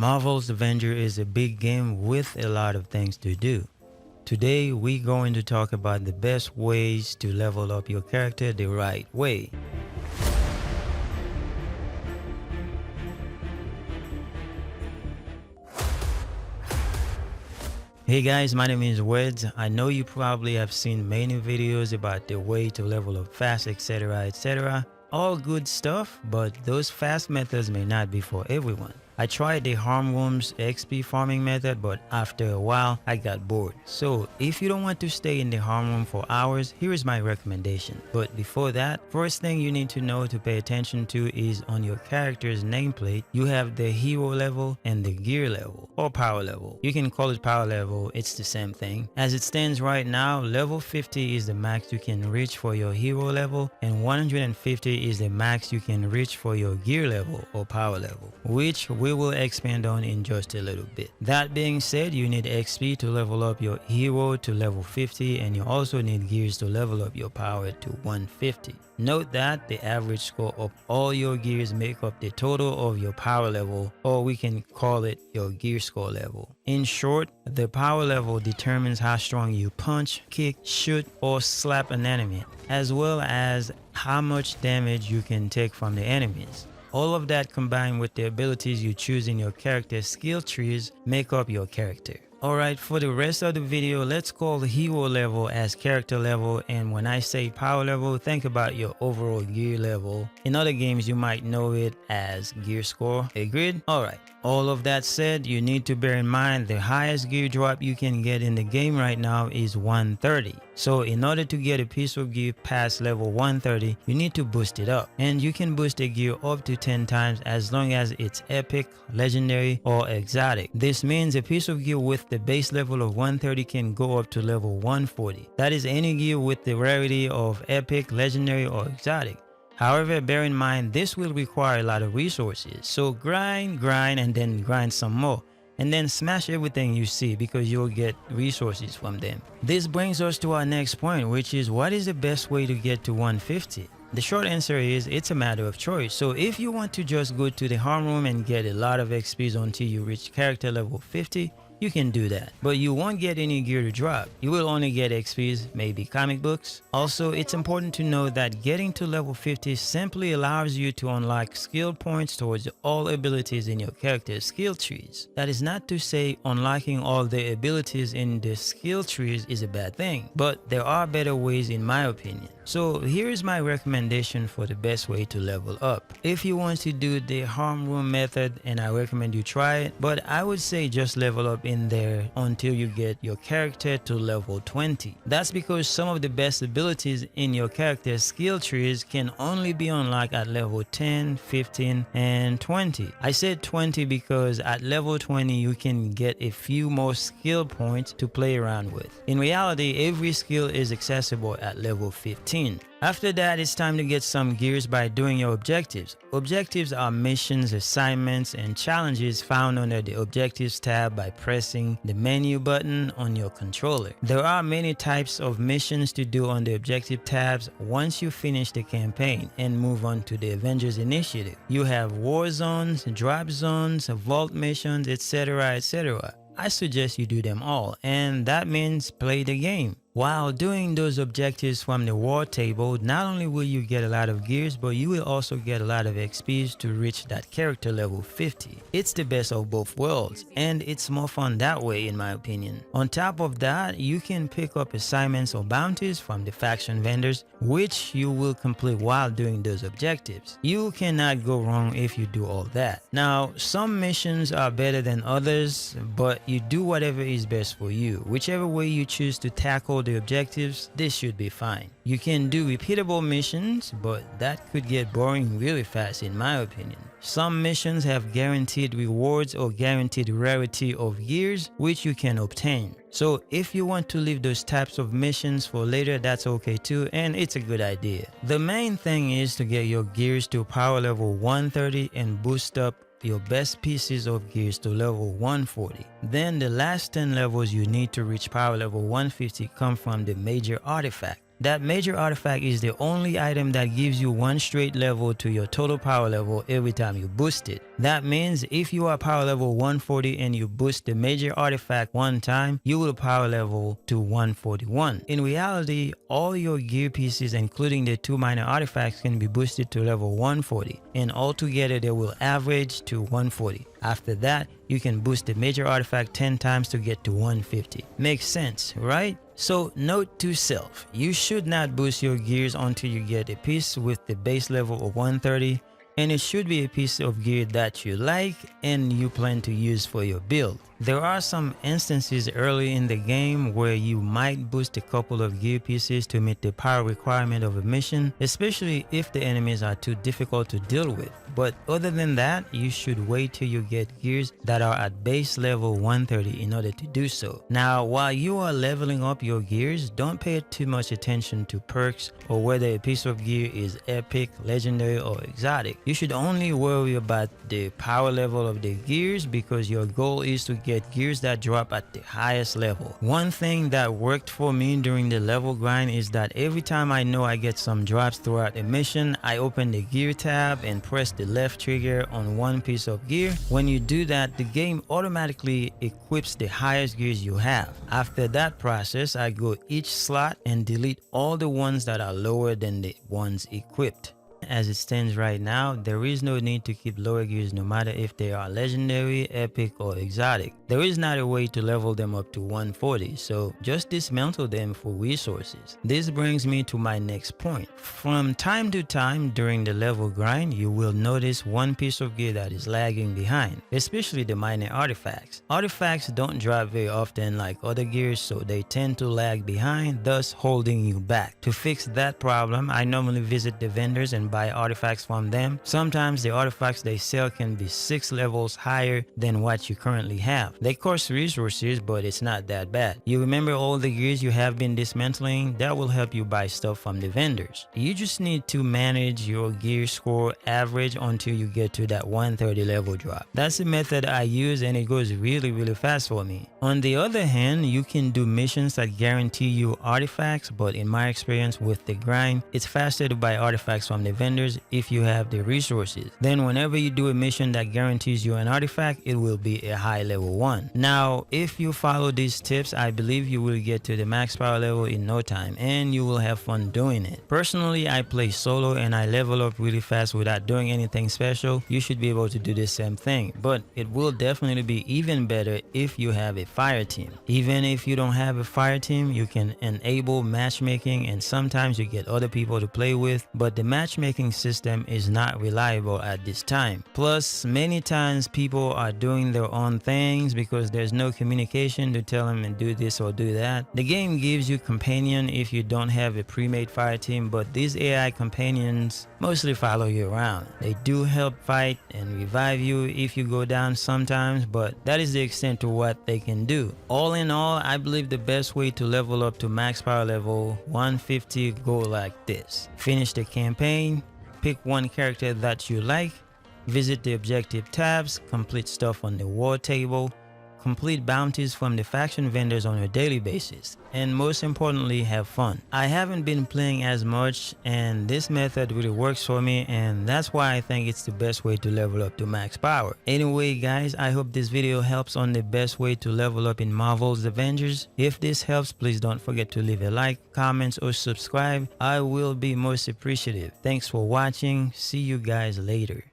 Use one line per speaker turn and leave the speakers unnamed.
Marvel's Avenger is a big game with a lot of things to do. Today we're going to talk about the best ways to level up your character the right way. Hey guys, my name is Weds. I know you probably have seen many videos about the way to level up fast, etc, etc. All good stuff, but those fast methods may not be for everyone. I tried the Harm Room's XP farming method, but after a while I got bored. So if you don't want to stay in the Harm Room for hours, here is my recommendation. But before that, first thing you need to know to pay attention to is on your character's nameplate, you have the hero level and the gear level or power level. You can call it power level, it's the same thing. As it stands right now, level 50 is the max you can reach for your hero level and 150 is the max you can reach for your gear level or power level, which we will expand on in just a little bit. That being said, you need XP to level up your hero to level 50 and you also need gears to level up your power to 150. Note that the average score of all your gears make up the total of your power level, or we can call it your gear score level. In short, the power level determines how strong you punch, kick, shoot, or slap an enemy, as well as how much damage you can take from the enemies. All of that combined with the abilities you choose in your character's skill trees make up your character. Alright, for the rest of the video, let's call the hero level as character level, and when I say power level, think about your overall gear level. In other games, you might know it as gear score. Agreed? Alright, all of that said, you need to bear in mind the highest gear drop you can get in the game right now is 130. So in order to get a piece of gear past level 130, you need to boost it up. And you can boost a gear up to 10 times as long as it's epic, legendary, or exotic. This means a piece of gear with the base level of 130 can go up to level 140. That is any gear with the rarity of epic, legendary, or exotic. However, bear in mind this will require a lot of resources. So grind, and then grind some more. And then smash everything you see because you'll get resources from them. This brings us to our next point, which is what is the best way to get to 150? The short answer is it's a matter of choice. So if you want to just go to the Harm Room and get a lot of XPs until you reach character level 50, you can do that, but you won't get any gear to drop. You will only get XPs, maybe comic books. Also, it's important to know that getting to level 50 simply allows you to unlock skill points towards all abilities in your character's skill trees. That is not to say unlocking all the abilities in the skill trees is a bad thing, but there are better ways in my opinion. So here is my recommendation for the best way to level up. If you want to do the Harm Room method, and I recommend you try it, but I would say just level up in there until you get your character to level 20. That's because some of the best abilities in your character's skill trees can only be unlocked at level 10, 15, and 20. I said 20 because at level 20 you can get a few more skill points to play around with. In reality, every skill is accessible at level 15. After that, it's time to get some gears by doing your objectives. Objectives are missions, assignments, and challenges found under the Objectives tab by pressing the menu button on your controller. There are many types of missions to do on the Objective tabs once you finish the campaign and move on to the Avengers Initiative. You have war zones, drop zones, vault missions, etc, etc. I suggest you do them all, and that means play the game. While doing those objectives from the war table, not only will you get a lot of gears, but you will also get a lot of XPs to reach that character level 50. It's the best of both worlds, and it's more fun that way in my opinion. On top of that, you can pick up assignments or bounties from the faction vendors, which you will complete while doing those objectives. You cannot go wrong if you do all that. Now, some missions are better than others, but you do whatever is best for you. Whichever way you choose to tackle the objectives, this should be fine. You can do repeatable missions, but that could get boring really fast in my opinion. Some missions have guaranteed rewards or guaranteed rarity of gears, which you can obtain. So if you want to leave those types of missions for later, that's okay too, and it's a good idea. The main thing is to get your gears to power level 130 and boost up your best pieces of gears to level 140. Then the last 10 levels you need to reach power level 150 come from the major artifact. That major artifact is the only item that gives you one straight level to your total power level every time you boost it. That means if you are power level 140 and you boost the major artifact one time, you will power level to 141. In reality, all your gear pieces including the 2 minor artifacts can be boosted to level 140, and altogether they will average to 140. After that, you can boost the major artifact 10 times to get to 150. Makes sense, right? So note to self, you should not boost your gears until you get a piece with the base level of 130, and it should be a piece of gear that you like and you plan to use for your build. There are some instances early in the game where you might boost a couple of gear pieces to meet the power requirement of a mission, especially if the enemies are too difficult to deal with. But other than that, you should wait till you get gears that are at base level 130 in order to do so. Now, while you are leveling up your gears, don't pay too much attention to perks or whether a piece of gear is epic, legendary, or exotic. You should only worry about the power level of the gears because your goal is to get gears that drop at the highest level. One thing that worked for me during the level grind is that every time I know I get some drops throughout a mission, I open the gear tab and press the left trigger on one piece of gear. When you do that, the game automatically equips the highest gears you have. After that process, I go each slot and delete all the ones that are lower than the ones equipped. As it stands right now, there is no need to keep lower gears no matter if they are legendary, epic, or exotic. There is not a way to level them up to 140, so just dismantle them for resources. This brings me to my next point. From time to time during the level grind, you will notice one piece of gear that is lagging behind, especially the minor artifacts. Artifacts don't drop very often like other gears, so they tend to lag behind, thus holding you back. To fix that problem, I normally visit the vendors and buy artifacts from them. Sometimes the artifacts they sell can be 6 levels higher than what you currently have. They cost resources, but it's not that bad. You remember all the gears you have been dismantling? That will help you buy stuff from the vendors. You just need to manage your gear score average until you get to that 130 level drop. That's the method I use and it goes really fast for me. On the other hand, you can do missions that guarantee you artifacts, but in my experience with the grind, it's faster to buy artifacts from the vendors if you have the resources. Then whenever you do a mission that guarantees you an artifact, it will be a high level 1. Now, if you follow these tips, I believe you will get to the max power level in no time and you will have fun doing it. Personally, I play solo and I level up really fast without doing anything special. You should be able to do the same thing, but it will definitely be even better if you have a fire team. Even if you don't have a fire team, you can enable matchmaking and sometimes you get other people to play with, but the matchmaking system is not reliable at this time. Plus, many times people are doing their own things because there's no communication to tell them and do this or do that. The game gives you companion if you don't have a pre-made fire team, but these AI companions mostly follow you around. They do help fight and revive you if you go down sometimes, but that is the extent to what they can do. All in all, I believe the best way to level up to max power level 150 go like this. Finish the campaign, pick one character that you like, visit the objective tabs, complete stuff on the war table, complete bounties from the faction vendors on a daily basis, and most importantly, have fun. I haven't been playing as much and this method really works for me, and that's why I think it's the best way to level up to max power. Anyway guys, I hope this video helps on the best way to level up in Marvel's Avengers. If this helps, please don't forget to leave a like, comments, or subscribe. I will be most appreciative. Thanks for watching. See you guys later.